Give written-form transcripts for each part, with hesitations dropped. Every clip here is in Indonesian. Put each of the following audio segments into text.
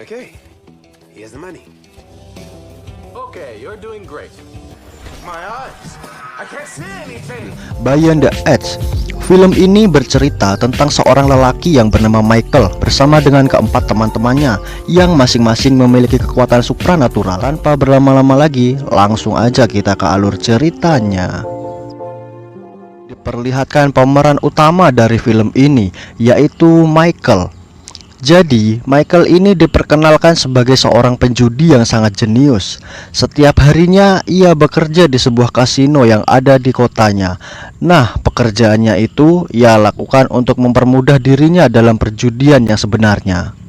Okay, here's the money. Okay, you're doing great. My eyes, I can't see anything. Beyond the Edge. Film ini bercerita tentang seorang lelaki yang bernama Michael bersama dengan keempat teman-temannya yang masing-masing memiliki kekuatan supranatural. Tanpa berlama-lama lagi, langsung aja kita ke alur ceritanya. Diperlihatkan pemeran utama dari film ini, yaitu Michael. Jadi, Michael ini diperkenalkan sebagai seorang penjudi yang sangat jenius. Setiap harinya ia bekerja di sebuah kasino yang ada di kotanya. Nah, pekerjaannya itu ia lakukan untuk mempermudah dirinya dalam perjudian yang sebenarnya.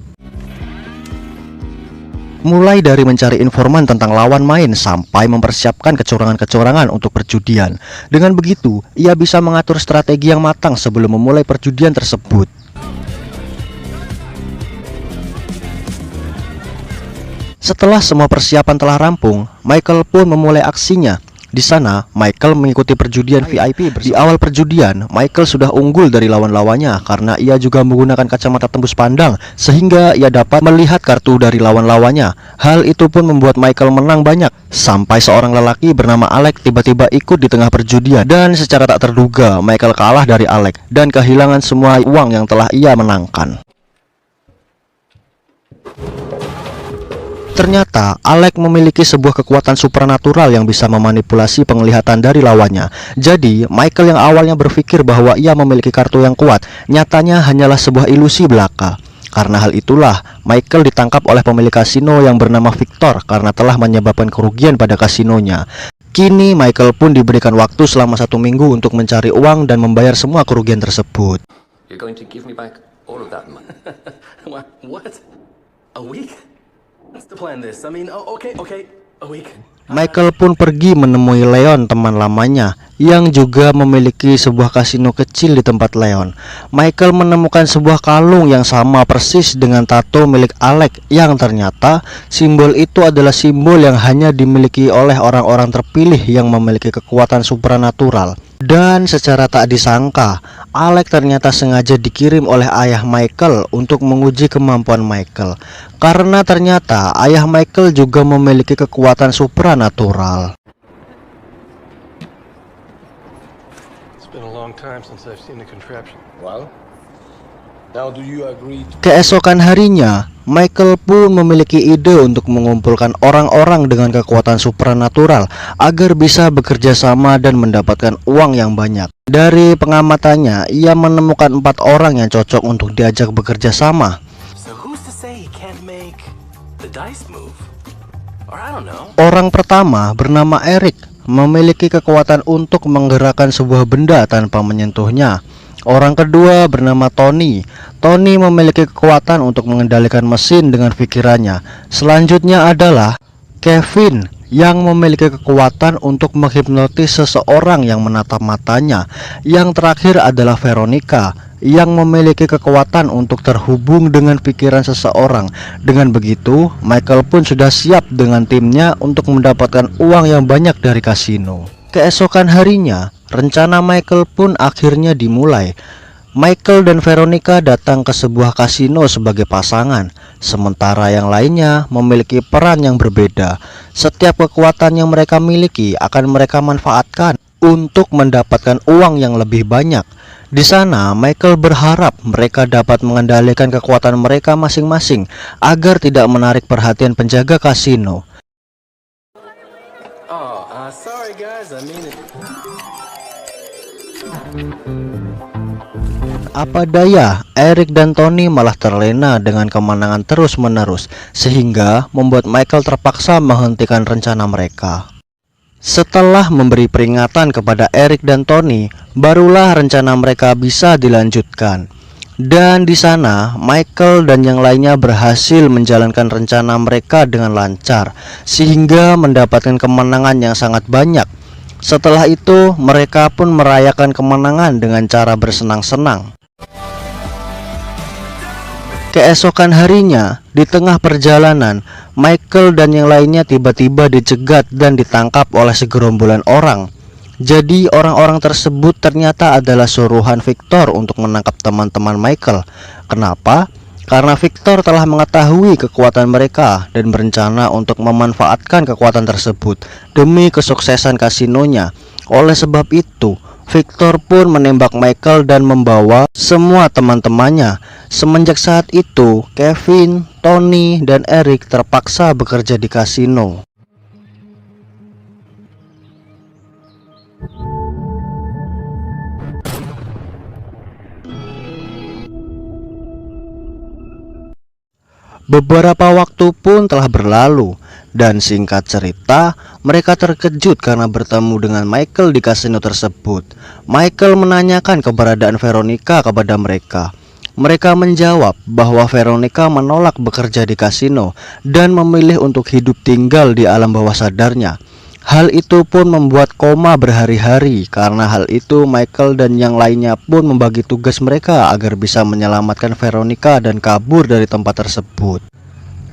Mulai dari mencari informan tentang lawan main sampai mempersiapkan kecurangan-kecurangan untuk perjudian. Dengan begitu, ia bisa mengatur strategi yang matang sebelum memulai perjudian tersebut. Setelah semua persiapan telah rampung, Michael pun memulai aksinya. Di sana, Michael mengikuti perjudian VIP. Di awal perjudian, Michael sudah unggul dari lawan-lawannya karena ia juga menggunakan kacamata tembus pandang sehingga ia dapat melihat kartu dari lawan-lawannya. Hal itu pun membuat Michael menang banyak. Sampai seorang lelaki bernama Alex tiba-tiba ikut di tengah perjudian dan secara tak terduga Michael kalah dari Alex dan kehilangan semua uang yang telah ia menangkan. Ternyata Alex memiliki sebuah kekuatan supranatural yang bisa memanipulasi penglihatan dari lawannya. Jadi Michael yang awalnya berpikir bahwa ia memiliki kartu yang kuat, nyatanya hanyalah sebuah ilusi belaka. Karena hal itulah Michael ditangkap oleh pemilik kasino yang bernama Victor karena telah menyebabkan kerugian pada kasinonya. Kini Michael pun diberikan waktu selama 1 minggu untuk mencari uang dan membayar semua kerugian tersebut. You're going to give me back all of that money? What? A week? What's the plan this? I mean, okay, a week. Michael pun pergi menemui Leon, teman lamanya, yang juga memiliki sebuah kasino kecil di tempat Leon. Michael menemukan sebuah kalung yang sama persis dengan tato milik Alex, yang ternyata simbol itu adalah simbol yang hanya dimiliki oleh orang-orang terpilih yang memiliki kekuatan supranatural. Dan secara tak disangka, Alex ternyata sengaja dikirim oleh ayah Michael untuk menguji kemampuan Michael. Karena ternyata ayah Michael juga memiliki kekuatan supranatural. It's been a long time since I've seen the contraption. Well, now do you agree to... Keesokan harinya, Michael pun memiliki ide untuk mengumpulkan orang-orang dengan kekuatan supranatural agar bisa bekerja sama dan mendapatkan uang yang banyak. Dari pengamatannya, ia menemukan 4 orang yang cocok untuk diajak bekerja sama. So who's to say he can't make the dice move? Or I don't know. Orang pertama bernama Eric, memiliki kekuatan untuk menggerakkan sebuah benda tanpa menyentuhnya. Orang kedua bernama Tony. Tony memiliki kekuatan untuk mengendalikan mesin dengan pikirannya. Selanjutnya adalah Kevin, yang memiliki kekuatan untuk menghipnotis seseorang yang menatap matanya. Yang terakhir adalah Veronica, yang memiliki kekuatan untuk terhubung dengan pikiran seseorang. Dengan begitu, Michael pun sudah siap dengan timnya untuk mendapatkan uang yang banyak dari kasino. Keesokan harinya, rencana Michael pun akhirnya dimulai. Michael dan Veronica datang ke sebuah kasino sebagai pasangan, sementara yang lainnya memiliki peran yang berbeda. Setiap kekuatan yang mereka miliki akan mereka manfaatkan untuk mendapatkan uang yang lebih banyak. Di sana, Michael berharap mereka dapat mengendalikan kekuatan mereka masing-masing agar tidak menarik perhatian penjaga kasino. Sorry guys, I mean it. Apa daya, Eric dan Tony malah terlena dengan kemenangan terus-menerus, sehingga membuat Michael terpaksa menghentikan rencana mereka. Setelah memberi peringatan kepada Eric dan Tony, barulah rencana mereka bisa dilanjutkan. Dan di sana, Michael dan yang lainnya berhasil menjalankan rencana mereka dengan lancar, sehingga mendapatkan kemenangan yang sangat banyak. Setelah itu, mereka pun merayakan kemenangan dengan cara bersenang-senang. Keesokan harinya, di tengah perjalanan, Michael dan yang lainnya tiba-tiba dicegat dan ditangkap oleh segerombolan orang. Jadi orang-orang tersebut ternyata adalah suruhan Victor untuk menangkap teman-teman Michael. Kenapa? karena Victor telah mengetahui kekuatan mereka dan berencana untuk memanfaatkan kekuatan tersebut demi kesuksesan kasinonya. Oleh sebab itu, Victor pun menembak Michael dan membawa semua teman-temannya. Semenjak saat itu, Kevin, Tony, dan Eric terpaksa bekerja di kasino. Beberapa waktu pun telah berlalu, dan singkat cerita, mereka terkejut karena bertemu dengan Michael di kasino tersebut. Michael menanyakan keberadaan Veronica kepada mereka. Mereka menjawab bahwa Veronica menolak bekerja di kasino dan memilih untuk hidup tinggal di alam bawah sadarnya. Hal itu pun membuat koma berhari-hari. Karena hal itu, Michael dan yang lainnya pun membagi tugas mereka agar bisa menyelamatkan Veronica dan kabur dari tempat tersebut.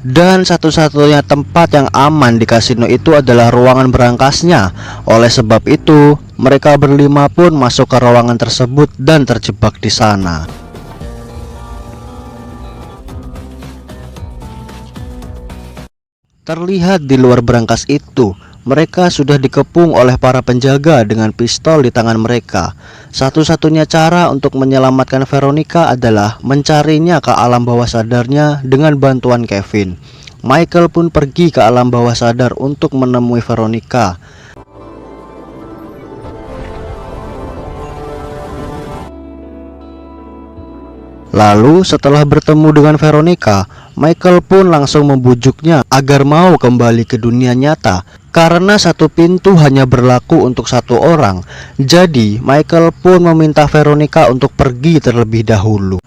Dan satu-satunya tempat yang aman di kasino itu adalah ruangan berangkasnya. Oleh sebab itu, mereka berlima pun masuk ke ruangan tersebut dan terjebak di sana. Terlihat di luar berangkas itu, mereka sudah dikepung oleh para penjaga dengan pistol di tangan mereka. Satu-satunya cara untuk menyelamatkan Veronica adalah mencarinya ke alam bawah sadarnya dengan bantuan Kevin. Michael pun pergi ke alam bawah sadar untuk menemui Veronica. Lalu setelah bertemu dengan Veronica, Michael pun langsung membujuknya agar mau kembali ke dunia nyata. Karena satu pintu hanya berlaku untuk satu orang, jadi Michael pun meminta Veronica untuk pergi terlebih dahulu.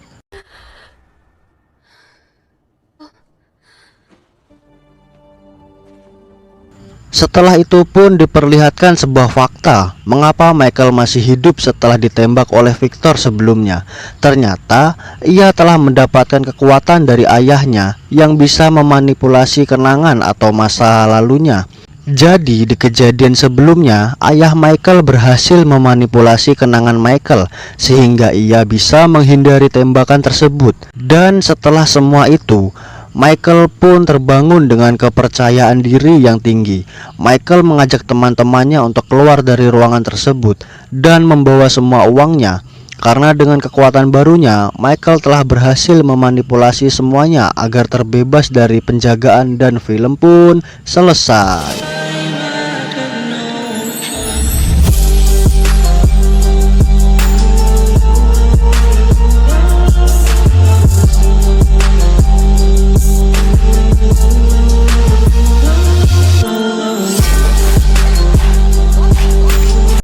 Setelah itu pun diperlihatkan sebuah fakta mengapa Michael masih hidup setelah ditembak oleh Victor sebelumnya. Ternyata ia telah mendapatkan kekuatan dari ayahnya yang bisa memanipulasi kenangan atau masa lalunya. Jadi di kejadian sebelumnya, ayah Michael berhasil memanipulasi kenangan Michael sehingga ia bisa menghindari tembakan tersebut. Dan setelah semua itu, Michael pun terbangun dengan kepercayaan diri yang tinggi. Michael mengajak teman-temannya untuk keluar dari ruangan tersebut dan membawa semua uangnya. Karena dengan kekuatan barunya, Michael telah berhasil memanipulasi semuanya agar terbebas dari penjagaan dan film pun selesai.